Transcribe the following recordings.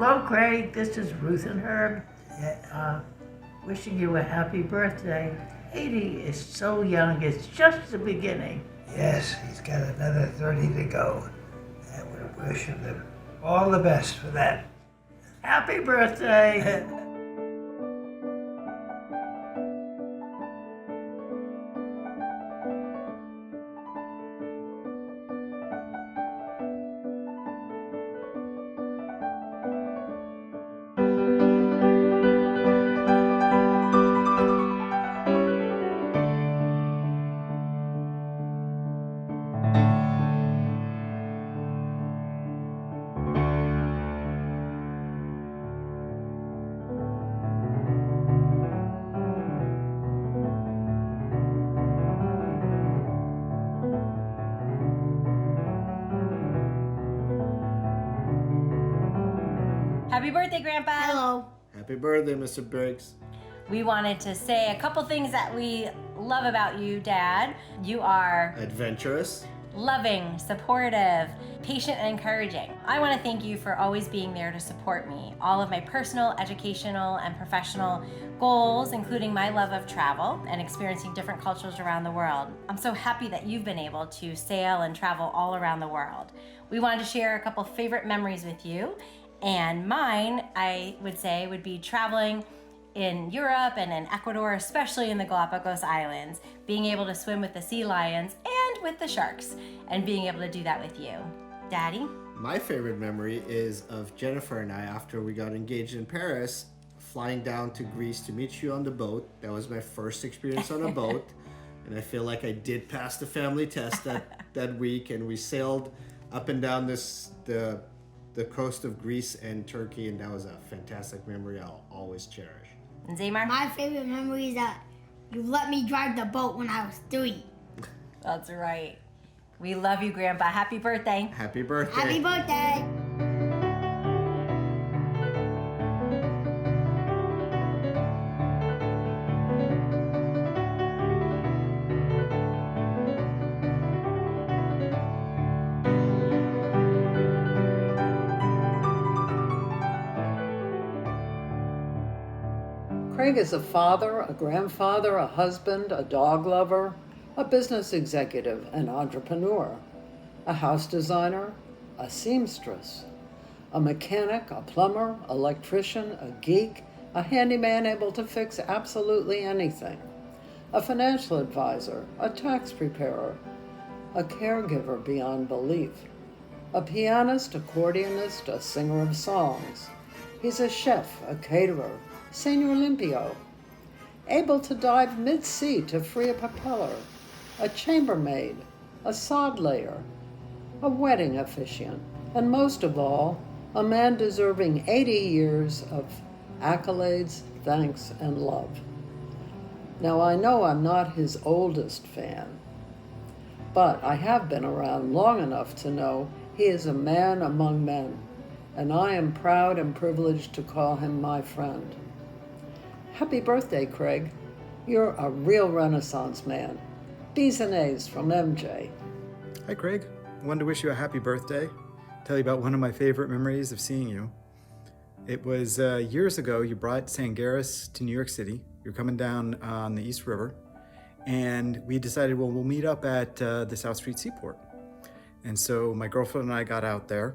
Hello, Craig. This is Ruth and Herb. Wishing you a happy birthday. 80 is so young. It's just the beginning. Yes, he's got another 30 to go. And we're wishing him all the best for that. Happy birthday. Happy birthday, Grandpa. Hello. Happy birthday, Mr. Briggs. We wanted to say a couple things that we love about you, Dad. You are Adventurous. loving, supportive, patient, and encouraging. I want to thank you for always being there to support me. All of my personal, educational, and professional goals, including my love of travel and experiencing different cultures around the world. I'm so happy that you've been able to sail and travel all around the world. We wanted to share a couple favorite memories with you. And mine, I would say, would be traveling in Europe and in Ecuador, especially in the Galapagos Islands, being able to swim with the sea lions and with the sharks, and being able to do that with you. Daddy? My favorite memory is of Jennifer and I, after we got engaged in Paris, flying down to Greece to meet you on the boat. That was my first experience on a boat. And I feel like I did pass the family test that week. And we sailed up and down the coast of Greece and Turkey, and that was a fantastic memory I'll always cherish. And Zaymar? My favorite memory is that you let me drive the boat when I was 3. That's right. We love you, Grandpa. Happy birthday. Happy birthday. Happy birthday. Craig is a father, a grandfather, a husband, a dog lover, a business executive, an entrepreneur, a house designer, a seamstress, a mechanic, a plumber, electrician, a geek, a handyman able to fix absolutely anything, a financial advisor, a tax preparer, a caregiver beyond belief, a pianist, accordionist, a singer of songs. He's a chef, a caterer, Senor Limpio, able to dive mid-sea to free a propeller, a chambermaid, a sod layer, a wedding officiant, and most of all, a man deserving 80 years of accolades, thanks, and love. Now, I know I'm not his oldest fan, but I have been around long enough to know he is a man among men, and I am proud and privileged to call him my friend. Happy birthday, Craig. You're a real Renaissance man. B's and A's from MJ. Hi, Craig. I wanted to wish you a happy birthday. Tell you about one of my favorite memories of seeing you. It was years ago, you brought Sangaris to New York City. You're coming down on the East River. And we decided, well, we'll meet up at the South Street Seaport. And so my girlfriend and I got out there.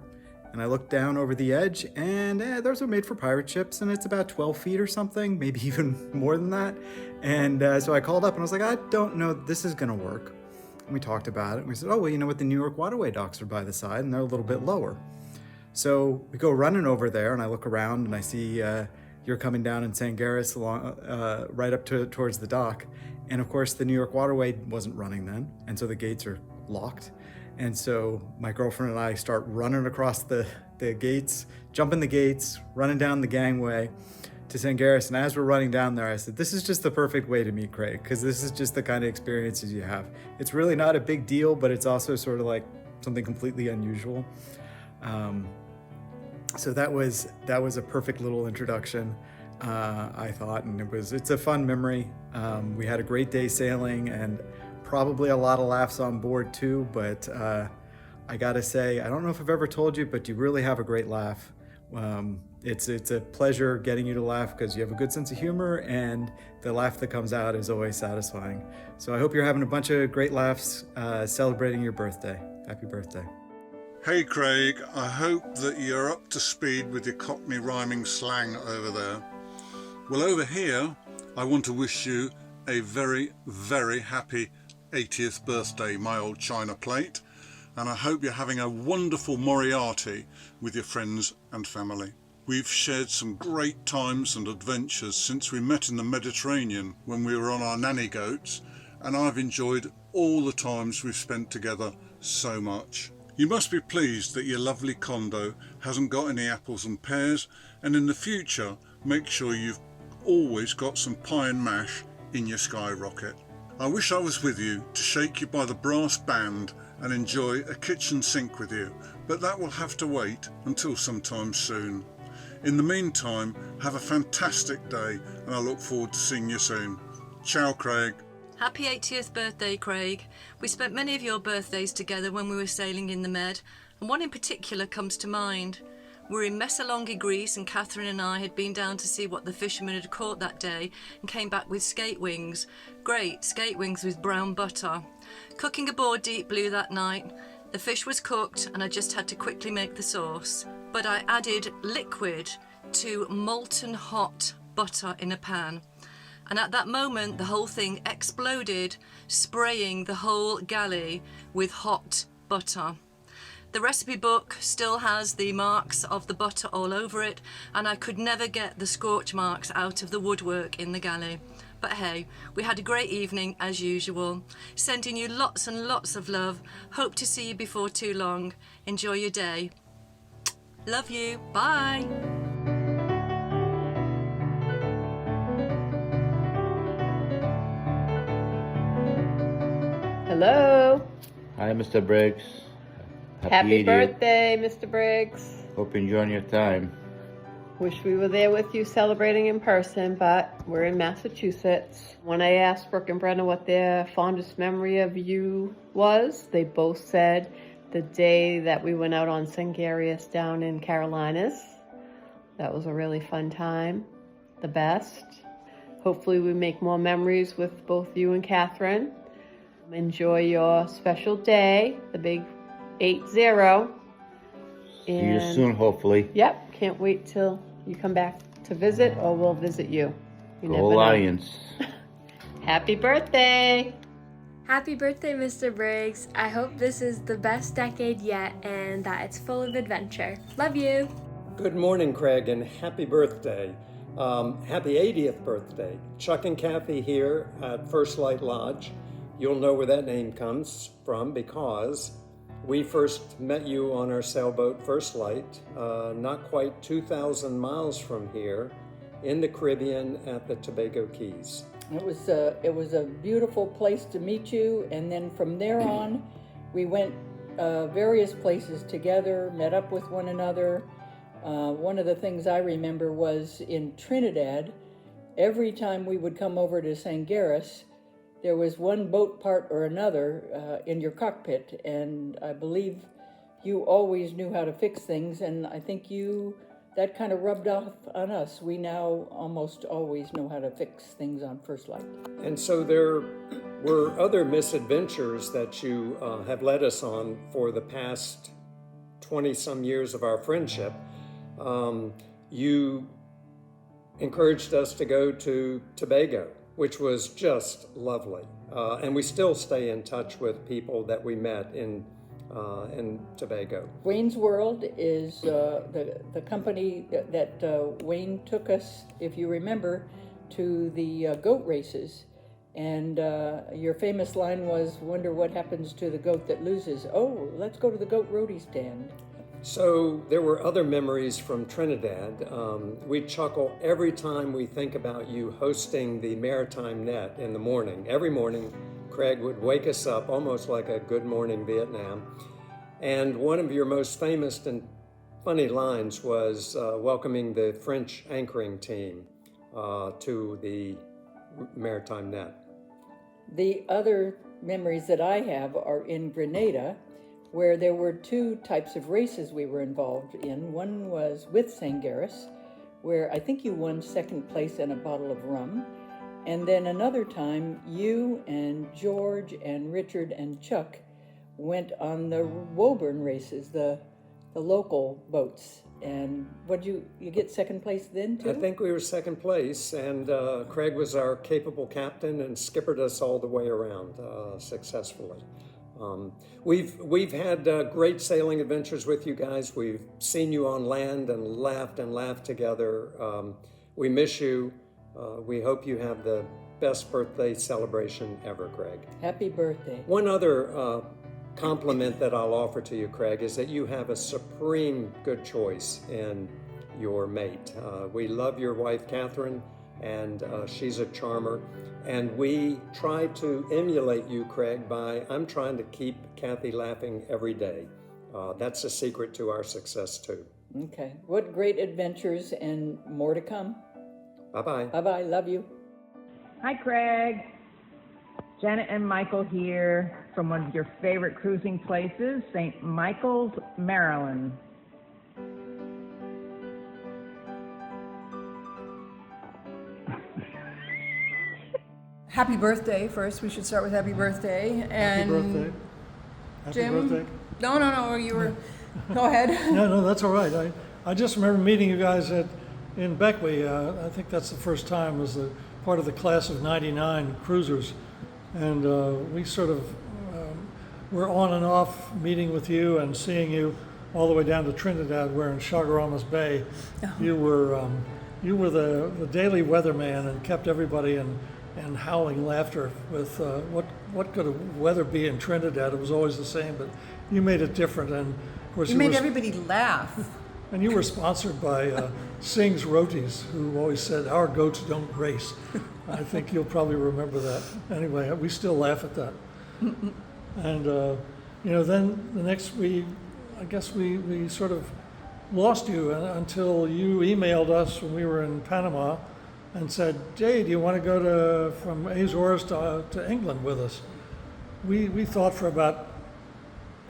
And I looked down over the edge, and those are made for pirate ships, and it's about 12 feet or something, maybe even more than that. And so I called up, and I was like, I don't know this is going to work. And we talked about it, and we said, oh, well, you know what, the New York waterway docks are by the side, and they're a little bit lower. So we go running over there, and I look around, and I see you're coming down in Sangaris along, right up towards the dock. And of course, the New York waterway wasn't running then, and so the gates are locked. And so my girlfriend and I start running across the gates, jumping the gates, running down the gangway to Sangaris. And as we're running down there, I said, this is just the perfect way to meet Craig, because this is just the kind of experiences you have. It's really not a big deal, but it's also sort of like something completely unusual. So that was a perfect little introduction, I thought, and it's a fun memory. We had a great day sailing, and probably a lot of laughs on board too, but I gotta say, I don't know if I've ever told you, but you really have a great laugh It's a pleasure getting you to laugh because you have a good sense of humor, and the laugh that comes out is always satisfying. So I hope you're having a bunch of great laughs celebrating your birthday. Happy birthday. Hey Craig, I hope that you're up to speed with your Cockney rhyming slang over there. Well, over here, I want to wish you a very, very happy 80th birthday, my old china plate, and I hope you're having a wonderful Moriarty with your friends and family. We've shared some great times and adventures since we met in the Mediterranean when we were on our nanny goats, and I've enjoyed all the times we've spent together so much. You must be pleased that your lovely condo hasn't got any apples and pears, and in the future make sure you've always got some pie and mash in your skyrocket. I wish I was with you to shake you by the brass band and enjoy a kitchen sink with you, but that will have to wait until sometime soon. In the meantime, have a fantastic day, and I look forward to seeing you soon. Ciao, Craig. Happy 80th birthday, Craig. We spent many of your birthdays together when we were sailing in the Med, and one in particular comes to mind. We were in Messalongi, Greece, and Catherine and I had been down to see what the fishermen had caught that day and came back with skate wings. Great skate wings with brown butter. Cooking aboard Deep Blue that night. The fish was cooked and I just had to quickly make the sauce. But I added liquid to molten hot butter in a pan. And at that moment, the whole thing exploded, spraying the whole galley with hot butter. The recipe book still has the marks of the butter all over it, and I could never get the scorch marks out of the woodwork in the galley. But hey, we had a great evening as usual. Sending you lots and lots of love. Hope to see you before too long. Enjoy your day. Love you. Bye. Hello. Hi, Mr. Briggs. Happy 80th. birthday, Mr. Briggs. Hope you're enjoying your time. Wish we were there with you celebrating in person, but we're in Massachusetts. When I asked Brooke and Brenna what their fondest memory of you was, they both said the day that we went out on Sangarius down in Carolinas. That was a really fun time. The best. Hopefully we make more memories with both you and Catherine. Enjoy your special day, the big 8-0. See you soon, hopefully. Yep, can't wait till you come back to visit, or we'll visit you. You Go never know. Lions. Happy birthday! Happy birthday, Mr. Briggs. I hope this is the best decade yet and that it's full of adventure. Love you. Good morning, Craig, and happy birthday. Happy 80th birthday. Chuck and Kathy here at First Light Lodge. You'll know where that name comes from because we first met you on our sailboat First Light, not quite 2,000 miles from here in the Caribbean at the Tobago Keys. It was a beautiful place to meet you, and then from there on, we went various places together, met up with one another. One of the things I remember was in Trinidad, every time we would come over to Sangarius, there was one boat part or another in your cockpit, and I believe you always knew how to fix things, and I think that kind of rubbed off on us. We now almost always know how to fix things on First Light. And so there were other misadventures that you have led us on for the past 20-some years of our friendship. You encouraged us to go to Tobago, which was just lovely. And we still stay in touch with people that we met in Tobago. Wayne's World is the company that Wayne took us, if you remember, to the goat races. And your famous line was, "Wonder what happens to the goat that loses? Oh, let's go to the goat roadie stand." So there were other memories from Trinidad. We chuckle every time we think about you hosting the Maritime Net in the morning. Every morning, Craig would wake us up almost like a Good Morning Vietnam. And one of your most famous and funny lines was welcoming the French anchoring team to the Maritime Net. The other memories that I have are in Grenada, where there were two types of races we were involved in. One was with Sangaris, where I think you won second place and a bottle of rum. And then another time, you and George and Richard and Chuck went on the Woburn races, the local boats. And what you get second place then too? I think we were second place, and Craig was our capable captain and skippered us all the way around successfully. We've had great sailing adventures with you guys. We've seen you on land and laughed together. We miss you. We hope you have the best birthday celebration ever, Craig. Happy birthday. One other compliment that I'll offer to you, Craig, is that you have a supreme good choice in your mate. We love your wife, Catherine, and she's a charmer. And we try to emulate you, Craig, by I'm trying to keep Kathy laughing every day. That's a secret to our success, too. Okay. What great adventures and more to come. Bye-bye. Bye-bye. Love you. Hi, Craig. Janet and Michael here from one of your favorite cruising places, St. Michael's, Maryland. Happy birthday first. We should start with happy birthday. And happy birthday. Happy Jim? birthday. No, you were, go ahead. No, that's all right. I just remember meeting you guys in Beckley. I think that's the first time as a part of the class of 99 cruisers. And we sort of were on and off meeting with you and seeing you all the way down to Trinidad, where in Chaguaramas Bay, you were the daily weatherman and kept everybody in howling laughter with what could a weather be in Trinidad? It was always the same, but you made it different. And of course, you made everybody laugh. And you were sponsored by Singh's Rotis, who always said, "Our goats don't race." I think you'll probably remember that. Anyway, we still laugh at that. And then the next I guess we sort of lost you until you emailed us when we were in Panama and said, "Jay, do you want to go from Azores to England with us?" We thought for about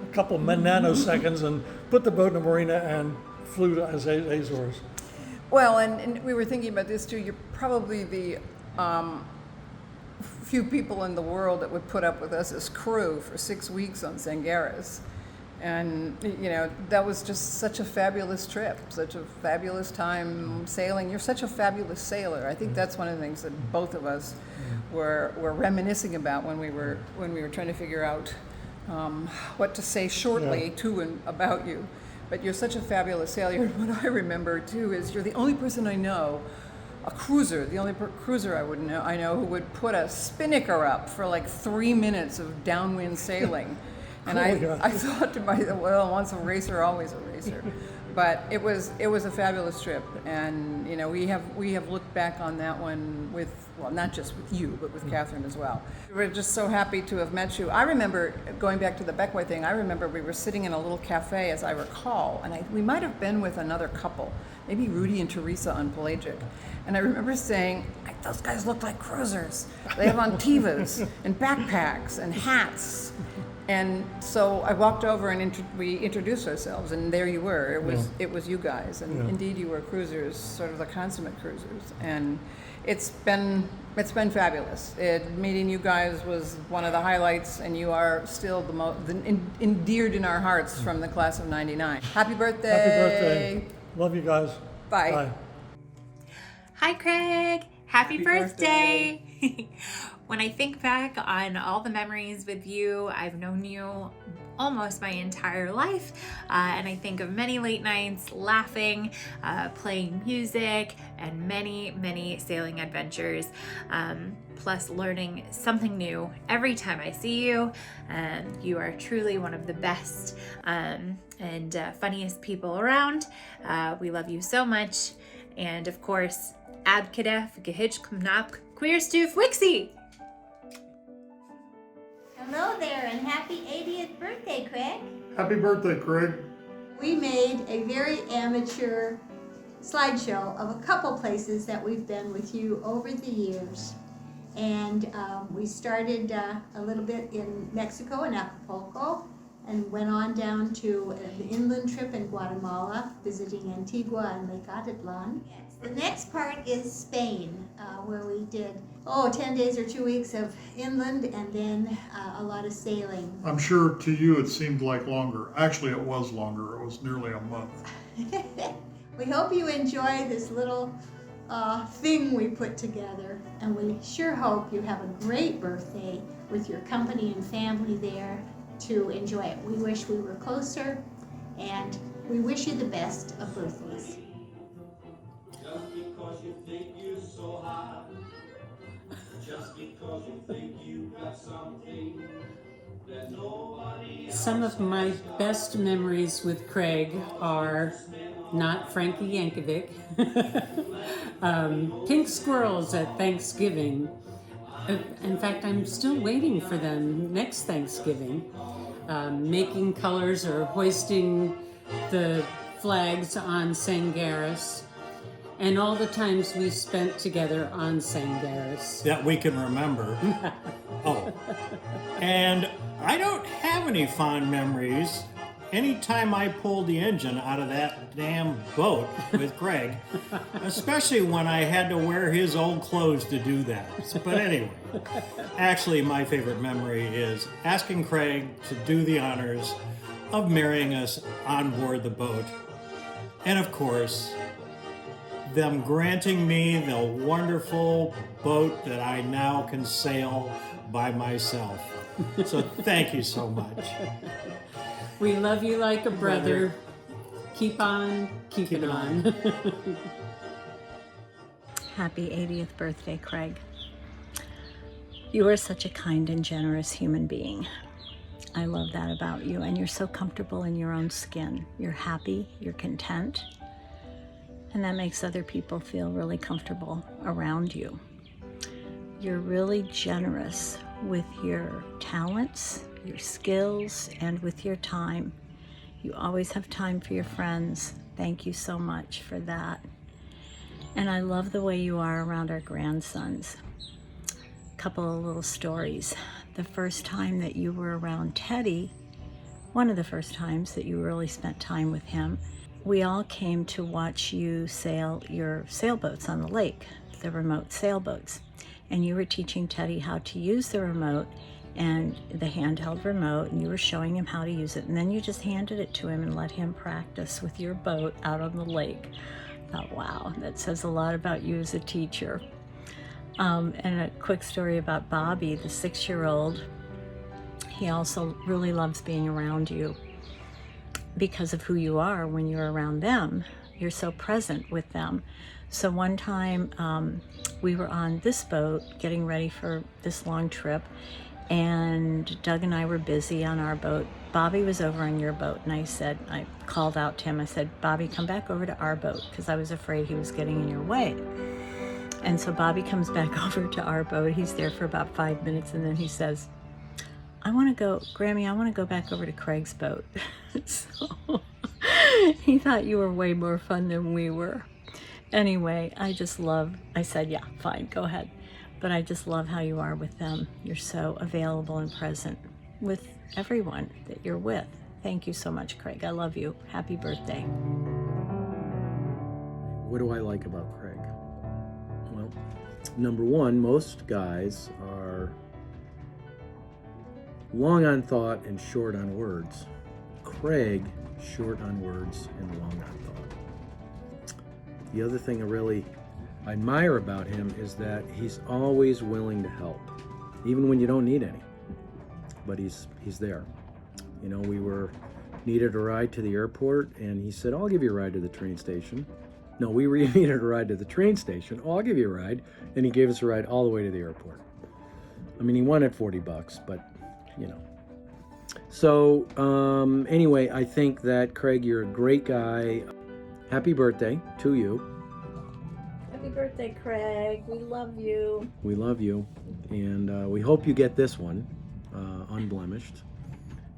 a couple of nanoseconds and put the boat in the marina and flew to Azores. Well, and we were thinking about this too. You're probably the few people in the world that would put up with us as crew for 6 weeks on Sangaris. And, that was just such a fabulous trip, such a fabulous time sailing. You're such a fabulous sailor. I think that's one of the things that both of us were reminiscing about when we were trying to figure out what to say shortly to and about you. But you're such a fabulous sailor. What I remember too is you're the only person I know, a cruiser, the only cruiser I know who would put a spinnaker up for like 3 minutes of downwind sailing. And I thought to myself, well, once a racer, always a racer. But it was a fabulous trip, and we have looked back on that one with, well, not just with you, but with Catherine as well. We're just so happy to have met you. I remember going back to the Beckway thing. I remember we were sitting in a little cafe, as I recall, and we might have been with another couple, maybe Rudy and Teresa on Pelagic. And I remember saying, those guys look like cruisers. They have on tivas and backpacks and hats. And so I walked over and we introduced ourselves, and there you were. It was you guys, and indeed you were cruisers, sort of the consummate cruisers. And it's been fabulous. Meeting you guys was one of the highlights, and you are still endeared in our hearts from the class of '99. Happy birthday! Happy birthday! Love you guys. Bye. Bye. Hi, Craig. Happy birthday. When I think back on all the memories with you, I've known you almost my entire life, and I think of many late nights laughing, playing music, and many sailing adventures, plus learning something new every time I see you. You are truly one of the best and funniest people around. We love you so much, and of course, Abkadef, Gehitch, Knap, Queerstoof, Wixie! Hello there, and happy 80th birthday, Craig. Happy birthday, Craig. We made a very amateur slideshow of a couple places that we've been with you over the years. And we started a little bit in Mexico, in Acapulco, and went on down to an inland trip in Guatemala, visiting Antigua and Lake Atitlan. The next part is Spain, where we did 10 days or 2 weeks of inland and then a lot of sailing. I'm sure to you it seemed like longer. Actually, it was longer. It was nearly a month. We hope you enjoy this little thing we put together, and we sure hope you have a great birthday with your company and family there to enjoy it. We wish we were closer, and we wish you the best of birthdays. Just because you think you're so high, just because you think you've got something that nobody else. Some of my best memories with Craig are not Frankie Yankovic, pink squirrels at Thanksgiving. In fact, I'm still waiting for them next Thanksgiving. Making colors or hoisting the flags on Sangaris, and all the times we spent together on Sangaris. That we can remember. And I don't have any fond memories. Anytime I pulled the engine out of that damn boat with Craig, especially when I had to wear his old clothes to do that. But anyway, actually my favorite memory is asking Craig to do the honors of marrying us on board the boat. And of course, them granting me the wonderful boat that I now can sail by myself. So thank you so much. We love you like a brother. Keep on keeping on. Happy 80th birthday, Craig. You are such a kind and generous human being. I love that about you, and you're so comfortable in your own skin. You're happy, you're content, and that makes other people feel really comfortable around you. You're really generous with your talents, your skills, and with your time. You always have time for your friends. Thank you so much for that. And I love the way you are around our grandsons. A couple of little stories. The first time that you were around Teddy, one of the first times that you really spent time with him, we all came to watch you sail your sailboats on the lake, the remote sailboats. And you were teaching Teddy how to use the remote and the handheld remote, and you were showing him how to use it. And then you just handed it to him and let him practice with your boat out on the lake. I thought, wow, that says a lot about you as a teacher. And a quick story about Bobby, the 6-year-old. He also really loves being around you because of who you are when you're around them. You're so present with them. So one time we were on this boat getting ready for this long trip, and Doug and I were busy on our boat. Bobby was over on your boat, and I called out to him. I said, Bobby, come back over to our boat, because I was afraid he was getting in your way. And so Bobby comes back over to our boat. He's there for about 5 minutes, and then he says, Grammy, I want to go back over to Craig's boat. So he thought you were way more fun than we were. Anyway, I said, yeah, fine, go ahead. But I just love how you are with them. You're so available and present with everyone that you're with. Thank you so much, Craig. I love you. Happy birthday. What do I like about Craig? Well, number one, most guys are long on thought and short on words. Craig, short on words and long on thought. The other thing I really admire about him is that he's always willing to help, even when you don't need any. But he's there. You know, we needed a ride to the airport, and he said, I'll give you a ride to the train station. No, we needed a ride to the train station. Oh, I'll give you a ride. And he gave us a ride all the way to the airport. I mean, he wanted $40, but, you know. So, anyway, I think that, Craig, you're a great guy. Happy birthday to you. Happy birthday, Craig. We love you. We love you. And we hope you get this one unblemished.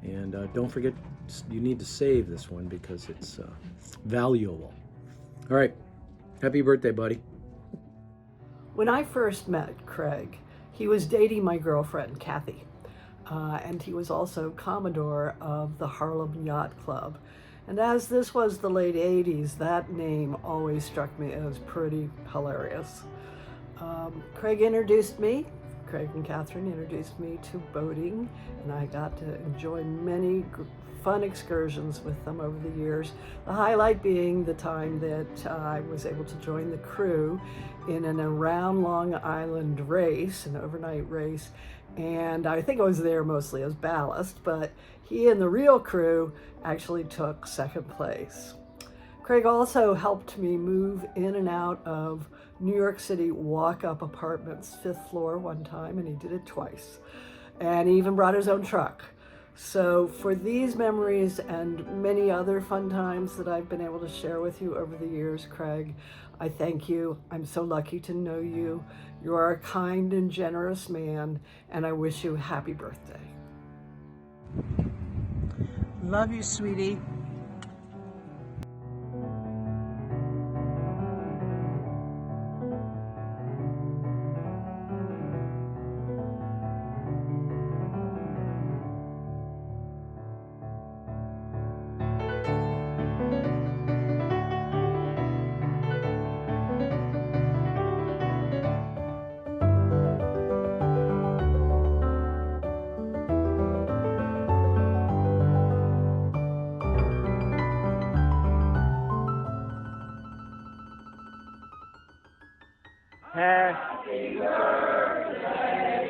And don't forget, you need to save this one because it's valuable. All right. Happy birthday, buddy. When I first met Craig, he was dating my girlfriend, Kathy. and he was also Commodore of the Harlem Yacht Club. And as this was the late 80s, that name always struck me as pretty hilarious. Craig and Catherine introduced me to boating, and I got to enjoy many fun excursions with them over the years. The highlight being the time that I was able to join the crew in an around Long Island race, an overnight race, and I think I was there mostly as ballast, but he and the real crew actually took second place. Craig also helped me move in and out of New York City walk-up apartments, 5th floor one time, and he did it twice. And he even brought his own truck. So for these memories and many other fun times that I've been able to share with you over the years, Craig, I thank you. I'm so lucky to know you. You are a kind and generous man, and I wish you a happy birthday. Love you, sweetie. Happy birthday